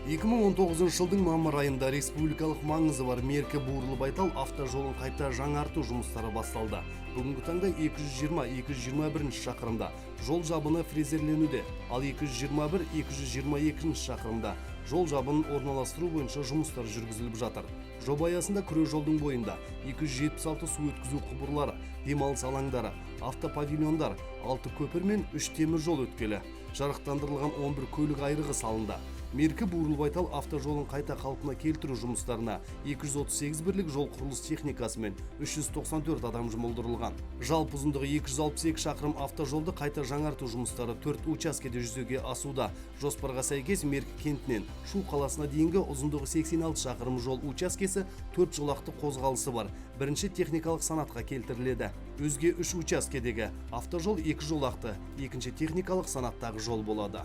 2019 жылдың мамыр айында республикалық маңызы бар Меркі-Буурлы-Байтал автожолын қайта жаңарту жұмыстары басталды. Бүгінгі таңда 220-221 шақырымда жол жабыны фрезерленуде, ал 221-222 шақырымда жол жабынын орналастыру бойынша жұмыстар жүргізіліп жатыр. Жоба аясында күре жолдың бойында 276 су өткізу құбырлары, демалыс алаңдары, автопавильондар, 6 көпір мен 3 темір жол өткелі, жарықтандырылған 11 көлік айрығы салынды. Меркі-Буурлы-Байтал автожолын қайта қалпына келтіру жұмыстарына 238 бірлік жол құрылыс техникасы мен 394 адам жұмылдырылған. Жалпы ұзындығы 262 шақырым автожолды қайта жаңарту жұмыстары 4 учаскеде жүзеге асуда. Жоспарға сәйкес Меркі кентінен Шу қаласына дейінгі ұзындығы 86 шақырым жол учаскесі 4 жолақты қозғалысы бар. Бірінші техникалық санатқа келтіріледі. Өзге 3 учаскедегі автожол 2 жолақты, екінші техникалық санаттағы жол болады.